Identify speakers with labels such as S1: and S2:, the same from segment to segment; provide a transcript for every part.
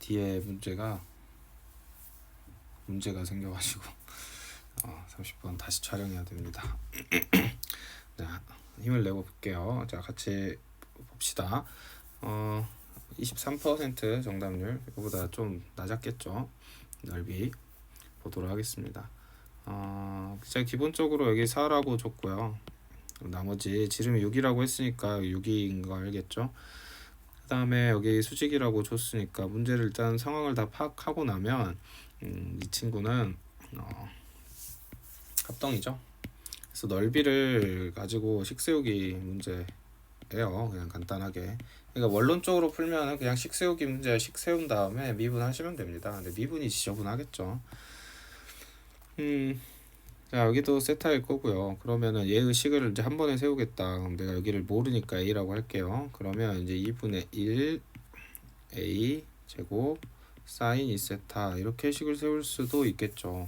S1: 뒤에 문제가 생겨가지고 30분 다시 촬영해야 됩니다. 자, 힘을 내고 볼게요. 자, 같이 봅시다. 23% 정답률, 이거보다 좀 낮았겠죠. 넓이 보도록 하겠습니다. 제가 기본적으로 여기 4라고 줬고요. 나머지 지름이 6이라고 했으니까 6인 거 알겠죠. 그 다음에 여기 수직이라고 줬으니까 문제를 일단 상황을 다 파악하고 나면 이 친구는 합동이죠. 그래서 넓이를 가지고 식 세우기 문제예요. 그냥 간단하게. 그러니까 원론적으로 풀면 그냥 식 세우기 문제 식 세운 다음에 미분하시면 됩니다. 근데 미분이 지저분하겠죠. 자, 여기도 세타일 거고요. 그러면은 얘의 식을 이제 한 번에 세우겠다. 그럼 내가 여기를 모르니까 a라고 할게요. 그러면 이제 2분의 1 a 제곱 사인 2세타 이렇게 식을 세울 수도 있겠죠.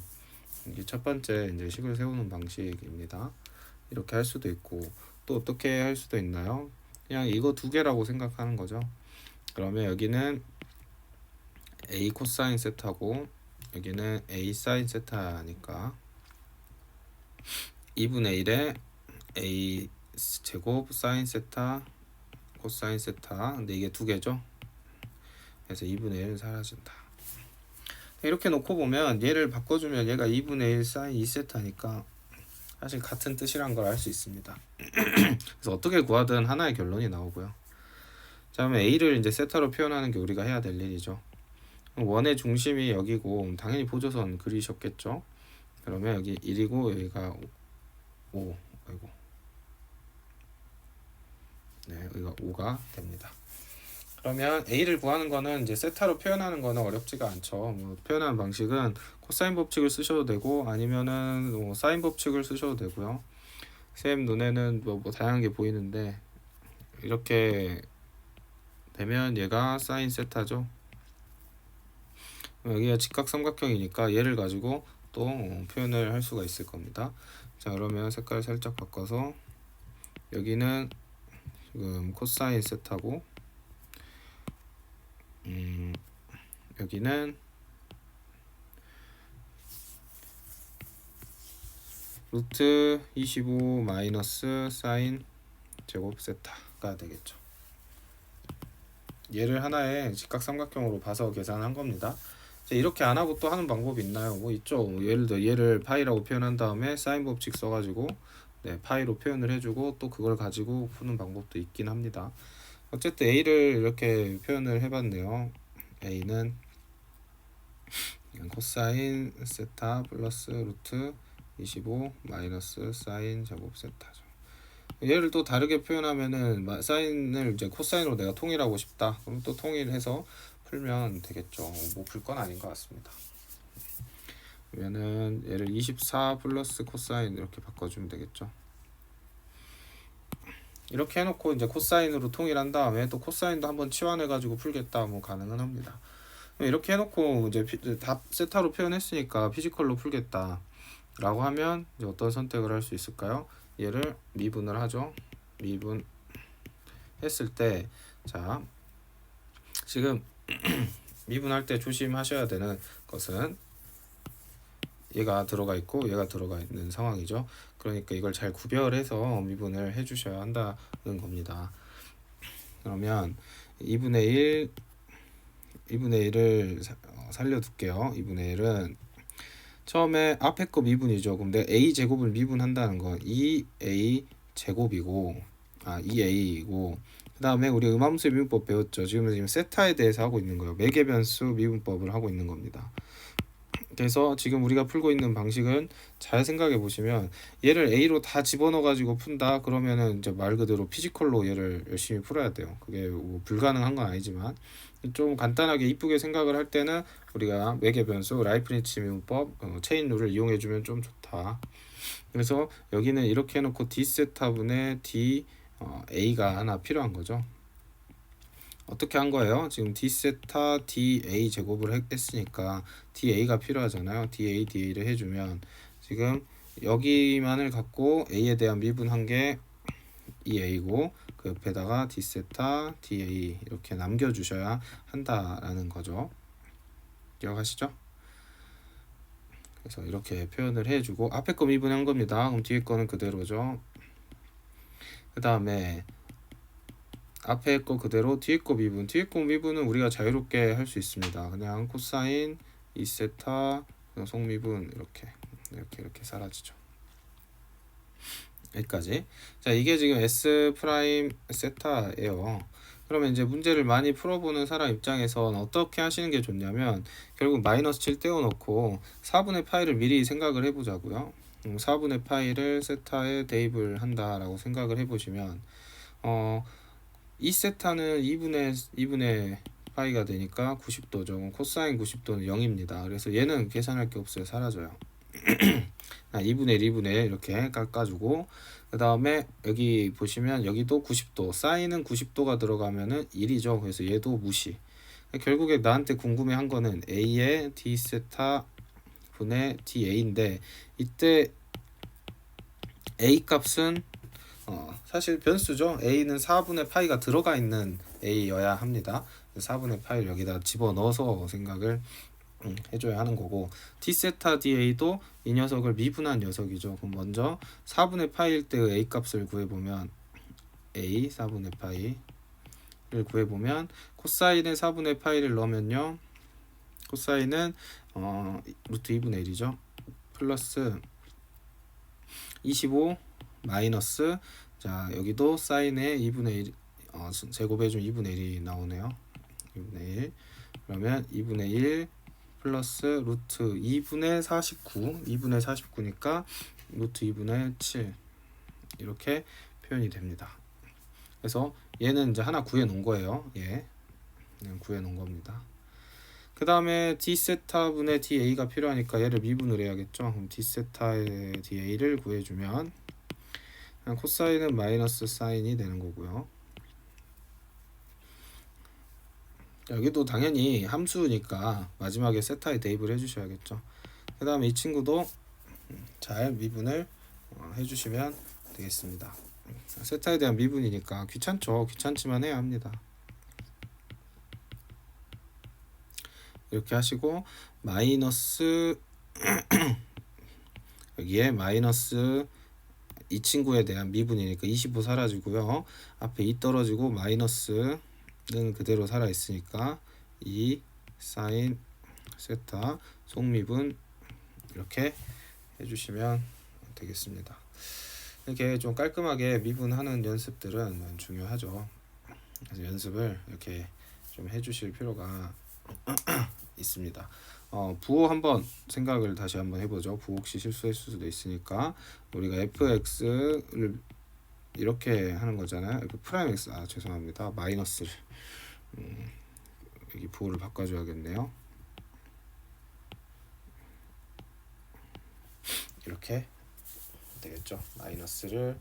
S1: 이게 첫 번째 이제 식을 세우는 방식입니다. 이렇게 할 수도 있고, 또 어떻게 할 수도 있나요? 그냥 이거 두 개라고 생각하는 거죠. 그러면 여기는 a 코사인 세타고 여기는 a 사인 세타니까 2분의 1에 a 제곱 사인 세타 코사인 세타. 근데 이게 두 개죠. 그래서 2분의 1은 사라진다. 이렇게 놓고 보면 얘를 바꿔주면 얘가 2분의 1 사인 2세타니까 사실 같은 뜻이란 걸 알 수 있습니다. 그래서 어떻게 구하든 하나의 결론이 나오고요. 자, 그러면 a를 이제 세타로 표현하는 게 우리가 해야 될 일이죠. 원의 중심이 여기고 당연히 보조선 그리셨겠죠. 그러면 여기 1이고 여기가 5. 아이고. 네, 여기가 5가 됩니다. 그러면 a를 구하는 거는 이제 세타로 표현하는 거는 어렵지가 않죠. 뭐 표현하는 방식은 코사인 법칙을 쓰셔도 되고 아니면은 뭐 사인 법칙을 쓰셔도 되고요. 쌤 눈에는 뭐 다양한 게 보이는데 이렇게 되면 얘가 사인 세타죠. 여기가 직각삼각형이니까 얘를 가지고 또 표현을 할 수가 있을 겁니다. 자, 그러면 색깔 살짝 바꿔서 여기는 지금 코사인 세타고 여기는 루트 25 마이너스 사인 제곱 세타가 되겠죠. 얘를 하나의 직각삼각형으로 봐서 계산한 겁니다. 이렇게 안 하고 또 하는 방법이 있나요? 뭐 있죠. 예를 들어 얘를 파이라고 표현한 다음에 사인 법칙 써가지고 파이로 표현을 해주고 또 그걸 가지고 푸는 방법도 있긴 합니다. 어쨌든 a를 이렇게 표현을 해봤네요. a는 코사인 세타 플러스 루트 25 마이너스 사인 제곱 세타죠. 얘를 또 다르게 표현하면은 사인을 이제 코사인으로 내가 통일하고 싶다. 그럼 또 통일해서 풀면 되겠죠. 뭐 풀 건 아닌 것 같습니다. 그러면은 얘를 24 플러스 코사인 이렇게 바꿔주면 되겠죠. 이렇게 해놓고 이제 코사인으로 통일한 다음에 또 코사인도 한번 치환해가지고 풀겠다. 뭐 가능은 합니다. 이렇게 해놓고 이제 답 세타로 표현했으니까 피지컬로 풀겠다 라고 하면 이제 어떤 선택을 할 수 있을까요? 얘를 미분을 하죠. 미분 했을 때, 자, 지금 미분할 때 조심하셔야 되는 것은 얘가 들어가 있고 얘가 들어가 있는 상황이죠. 그러니까 이걸 잘 구별해서 미분을 해주셔야 한다는 겁니다. 그러면 2분의 1을 살려둘게요. 2분의 1은 처음에 앞에 거 미분이죠. 그럼 내가 a 제곱을 미분한다는 건 2a 제곱이고 2a이고 그 다음에 우리 음함수의 미분법 배웠죠. 지금 세타에 대해서 하고 있는 거예요. 매개변수 미분법을 하고 있는 겁니다. 그래서 지금 우리가 풀고 있는 방식은 잘 생각해 보시면 얘를 a로 다 집어넣어 가지고 푼다 그러면은 이제 말 그대로 피지컬로 얘를 열심히 풀어야 돼요. 그게 뭐 불가능한 건 아니지만 좀 간단하게 이쁘게 생각을 할 때는 우리가 매개변수 라이프니츠 미분법 체인 룰을 이용해 주면 좀 좋다. 그래서 여기는 이렇게 해놓고 d 세타분의 d a가 하나 필요한 거죠. 어떻게 한 거예요? 지금 d 세타 da 제곱을 했으니까 da가 필요하잖아요. da를 해주면 지금 여기만을 갖고 a에 대한 미분한 게 이 a고 그 옆에다가 d 세타 da 이렇게 남겨주셔야 한다라는 거죠. 기억하시죠? 그래서 이렇게 표현을 해주고 앞에 거 미분한 겁니다. 그럼 뒤에 거는 그대로죠. 그 다음에 앞에 거 그대로 뒤에 거 미분. 뒤에 거 미분은 우리가 자유롭게 할 수 있습니다. 그냥 코사인 2세타 속미분 이렇게 사라지죠. 여기까지. 자, 이게 지금 S 프라임 세타예요. 그러면 이제 문제를 많이 풀어보는 사람 입장에선 어떻게 하시는 게 좋냐면 결국 마이너스 7 떼어놓고 4분의 파이를 미리 생각을 해보자고요. 4분의 파이를 세타에 대입을 한다라고 생각을 해보시면 2세타는 2분의 파이가 되니까 90도죠. 코사인 90도는 0입니다. 그래서 얘는 계산할 게 없어요. 사라져요. 2분의 1, 2분의 1 이렇게 깎아주고 그 다음에 여기 보시면 여기도 90도 사인은 90도가 들어가면은 1이죠. 그래서 얘도 무시. 결국에 나한테 궁금해한 거는 A의 D세타 분의 DA인데 이때 A 값은 사실 변수죠. A는 4분의 파이가 들어가 있는 A여야 합니다. 4분의 파이를 여기다 집어넣어서 생각을 해줘야 하는 거고 D세타 DA도 이 녀석을 미분한 녀석이죠. 그럼 먼저 4분의 파이일 때의 A 값을 구해보면 A 4분의 파이를 구해보면 코사인의 4분의 파이를 넣으면요 코사인은 루트 2분의 1이죠. 플러스 25 마이너스 자 여기도 사인의 2분의 1 제곱해주면 2분의 1이 나오네요. 2분의 1 그러면 2분의 1 플러스 루트 2분의 49 2분의 49니까 루트 2분의 7 이렇게 표현이 됩니다. 그래서 얘는 이제 하나 구해 놓은 거예요. 예, 그냥 구해 놓은 겁니다. 그 다음에 D세타 분의 DA가 필요하니까 얘를 미분을 해야겠죠. 그럼 D세타의 DA를 구해주면 그냥 코사인은 마이너스 사인이 되는 거고요. 여기도 당연히 함수니까 마지막에 세타에 대입을 해주셔야겠죠. 그 다음에 이 친구도 잘 미분을 해주시면 되겠습니다. 세타에 대한 미분이니까 귀찮죠. 귀찮지만 해야 합니다. 이렇게 하시고 마이너스 여기에 마이너스 이 친구에 대한 미분이니까 25 사라지고요. 앞에 2 떨어지고 마이너스는 그대로 살아 있으니까 2 사인 세타 속미분 이렇게 해주시면 되겠습니다. 이렇게 좀 깔끔하게 미분하는 연습들은 중요하죠. 그래서 연습을 이렇게 좀 해주실 필요가 있습니다. 부호 한번 생각을 다시 한번 해보죠. 부호 혹시 실수했을 수도 있으니까 우리가 fx를 이렇게 하는 거잖아요. f 프라임 x 죄송합니다. 마이너스를 여기 부호를 바꿔줘야겠네요. 이렇게 되겠죠. 마이너스를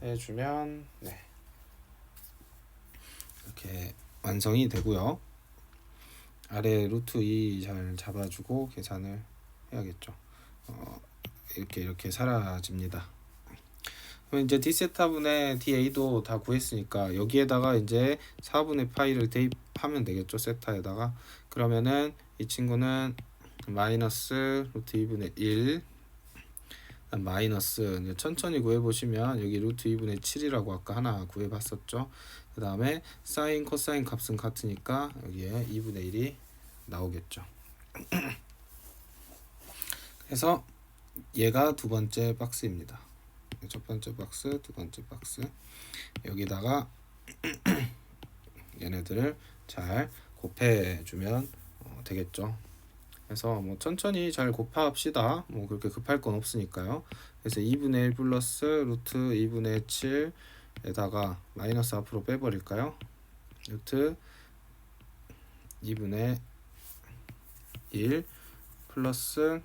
S1: 해주면 네 이렇게 완성이 되고요. 아래 루트 2 잘 잡아주고 계산을 해야겠죠. 이렇게 사라집니다. 그럼 이제 D세타분의 DA도 다 구했으니까 여기에다가 이제 4분의 파이를 대입하면 되겠죠. 세타에다가. 그러면은 이 친구는 마이너스 루트 2분의 1 마이너스 이제 천천히 구해보시면 여기 루트 2분의 7이라고 아까 하나 구해봤었죠. 그 다음에 사인 코사인 값은 같으니까 여기에 2분의 1이 나오겠죠. 그래서 얘가 두 번째 박스입니다. 첫 번째 박스, 두 번째 박스 여기다가 얘네들을 잘 곱해주면 되겠죠. 그래서 뭐 천천히 잘 곱합시다. 뭐 그렇게 급할 건 없으니까요. 그래서 2분의 1 플러스 루트 2분의 7에다가 마이너스 앞으로 빼버릴까요? 루트 2분의 1 플러스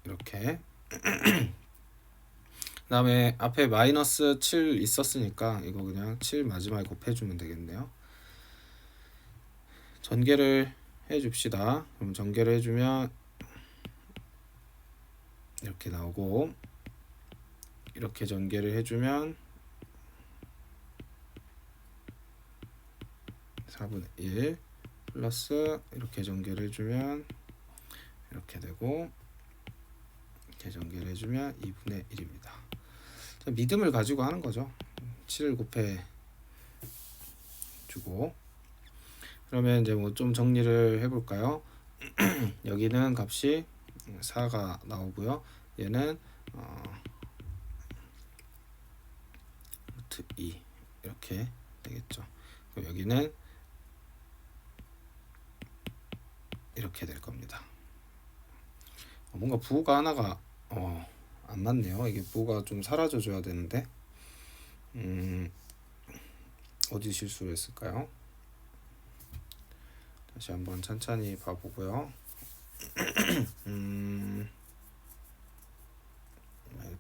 S1: 이렇게 그 다음에 앞에 마이너스 7 있었으니까 이거 그냥 7 마지막에 곱해주면 되겠네요. 전개를 해줍시다. 그럼 전개를 해주면 이렇게 나오고 이렇게 전개를 해주면 4분의 1 플러스 이렇게 전개해주면 이렇게 되고 이렇게 전개해주면 2분의 1입니다. 믿음을 가지고 하는 거죠. 7을 곱해 주고 그러면 이제 뭐 좀 정리를 해볼까요? 여기는 값이 4가 나오고요. 얘는 루트 2 이렇게 되겠죠. 그럼 여기는 이렇게 될 겁니다. 뭔가 부호가 하나가 안 맞네요. 이게 부호가 좀 사라져 줘야 되는데 어디 실수를 했을까요? 다시 한번 천천히 봐보고요.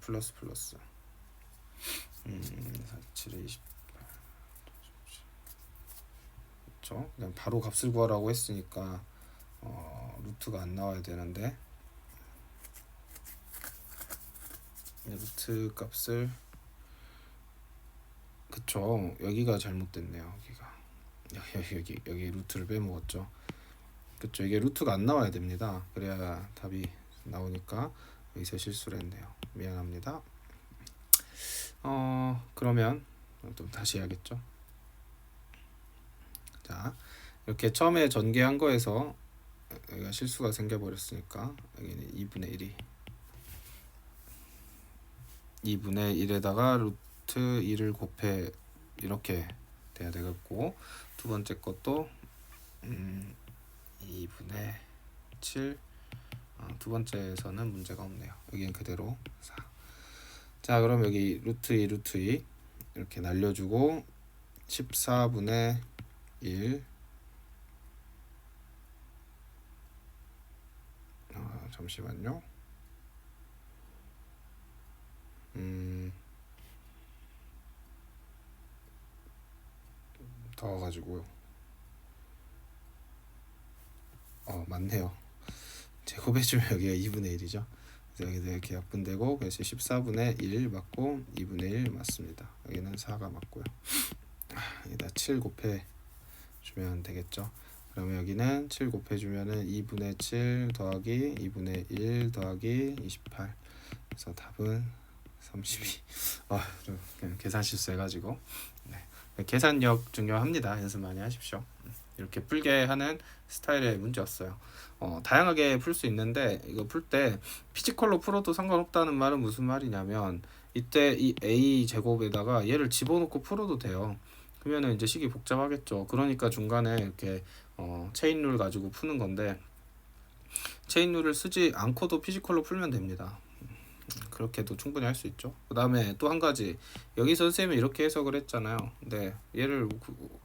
S1: 플러스 47에 28 그렇죠? 그냥 바로 값을 구하라고 했으니까 루트가 안 나와야 되는데 루트 값을 그쵸, 여기가 잘못됐네요. 여기 루트를 빼먹었죠. 그쵸, 이게 루트가 안 나와야 됩니다. 그래야 답이 나오니까 여기서 실수를 했네요. 미안합니다. 그러면 또 다시 해야겠죠. 자, 이렇게 처음에 전개한 거에서 여기가 실수가 생겨버렸으니까 여기는 2분의 1이 2분의 1에다가 루트 2를 곱해 이렇게 돼야 되겠고, 두 번째 것도 2분의 7 두 번째에서는 문제가 없네요. 여기는 그대로 4. 자, 그럼 여기 루트 2 루트 2 이렇게 날려주고 14분의 1 잠시만요. 더워가지고요. 맞네요. 제곱해주면 여기가 2분의 1이죠. 그래서 여기도 이렇게 약분되고, 그래서 14분의 1 맞고 2분의 1 맞습니다. 여기는 4가 맞고요. 여기다 7 곱해주면 되겠죠. 그러면 여기는 7 곱해주면은 2분의 7 더하기 2분의 1 더하기 28. 그래서 답은 32. 그냥 계산 실수해가지고. 네. 계산력 중요합니다. 연습 많이 하십시오. 이렇게 풀게 하는 스타일의 문제였어요. 다양하게 풀 수 있는데 이거 풀 때 피지컬로 풀어도 상관없다는 말은 무슨 말이냐면, 이때 이 a 제곱에다가 얘를 집어넣고 풀어도 돼요. 그러면은 이제 식이 복잡하겠죠. 그러니까 중간에 이렇게 체인룰 가지고 푸는 건데, 체인룰을 쓰지 않고도 피지컬로 풀면 됩니다. 그렇게도 충분히 할 수 있죠. 그 다음에 또 한 가지, 여기 선생님이 이렇게 해석을 했잖아요. 근데 얘를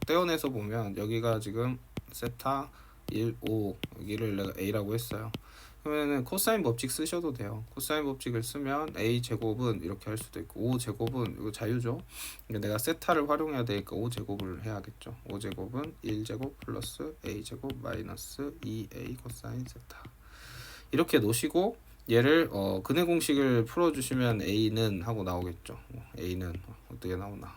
S1: 떼어내서 보면 여기가 지금 세타 1, 5 여기를 내가 a라고 했어요. 그러면은 코사인 법칙 쓰셔도 돼요. 코사인 법칙을 쓰면 a 제곱은 이렇게 할 수도 있고, 5 제곱은 이거 자유죠. 그러니까 내가 세타를 활용해야 되니까 5 제곱을 해야겠죠. 5 제곱은 1 제곱 플러스 a 제곱 마이너스 2a 코사인 세타. 이렇게 놓으시고 얘를 근해 공식을 풀어주시면 a는 하고 나오겠죠. a는 어떻게 나오나?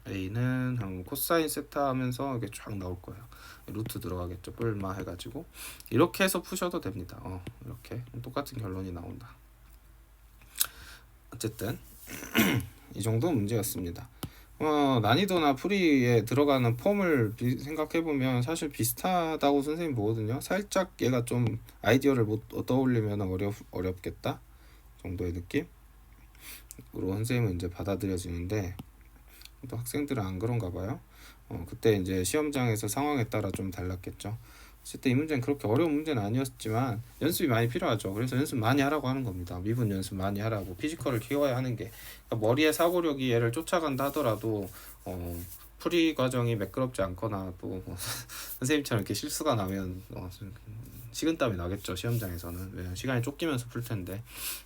S1: a는 코사인 세타 하면서 이게 쫙 나올 거예요. 루트 들어가겠죠. 뿔마 해가지고 이렇게 해서 푸셔도 됩니다. 이렇게 똑같은 결론이 나온다. 어쨌든 이 정도 문제였습니다. 난이도나 풀이에 들어가는 폼을 생각해보면 사실 비슷하다고 선생님 보거든요. 살짝 얘가 좀 아이디어를 못 떠올리면 어렵겠다 정도의 느낌으로 선생님은 이제 받아들여지는데, 또 학생들은 안 그런가 봐요. 그때 이제 시험장에서 상황에 따라 좀 달랐겠죠. 어쨌든 이 문제는 그렇게 어려운 문제는 아니었지만 연습이 많이 필요하죠. 그래서 연습 많이 하라고 하는 겁니다. 미분 연습 많이 하라고, 피지컬을 키워야 하는 게. 그러니까 머리의 사고력이 얘를 쫓아간다 하더라도 풀이 과정이 매끄럽지 않거나 또 선생님처럼 이렇게 실수가 나면 식은땀이 나겠죠. 시험장에서는. 왜냐면 시간이 쫓기면서 풀 텐데.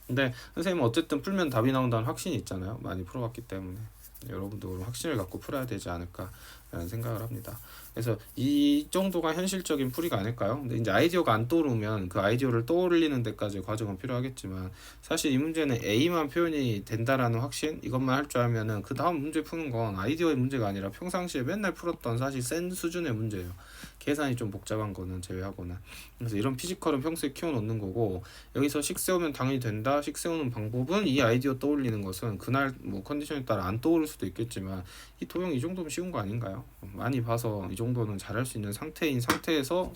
S1: 근데 선생님은 어쨌든 풀면 답이 나온다는 확신이 있잖아요. 많이 풀어봤기 때문에. 여러분도 확신을 갖고 풀어야 되지 않을까라는 생각을 합니다. 그래서 이 정도가 현실적인 풀이가 아닐까요? 근데 이제 아이디어가 안 떠오르면 그 아이디어를 떠올리는 데까지 과정은 필요하겠지만 사실 이 문제는 A만 표현이 된다라는 확신 이것만 할 줄 알면은 그 다음 문제 푸는 건 아이디어의 문제가 아니라 평상시에 맨날 풀었던 사실 센 수준의 문제예요. 계산이 좀 복잡한 거는 제외하고는. 그래서 이런 피지컬은 평소에 키워놓는 거고 여기서 식 세우면 당연히 된다. 식 세우는 방법은 이 아이디어 떠올리는 것은 그날 뭐 컨디션에 따라 안 떠오를 수도 있겠지만 이 도형 이 정도면 쉬운 거 아닌가요? 많이 봐서 이 정도는 잘할 수 있는 상태인 상태에서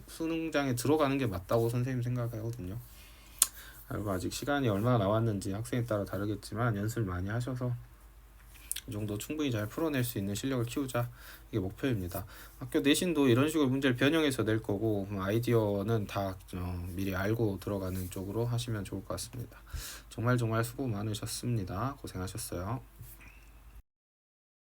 S1: 수능장에 들어가는 게 맞다고 선생님 생각하거든요. 그리고 아직 시간이 얼마나 남았는지 학생에 따라 다르겠지만 연습을 많이 하셔서 이 정도 충분히 잘 풀어낼 수 있는 실력을 키우자 이게 목표입니다. 학교 내신도 이런 식으로 문제를 변형해서 낼 거고 아이디어는 다 미리 알고 들어가는 쪽으로 하시면 좋을 것 같습니다. 정말 수고 많으셨습니다. 고생하셨어요.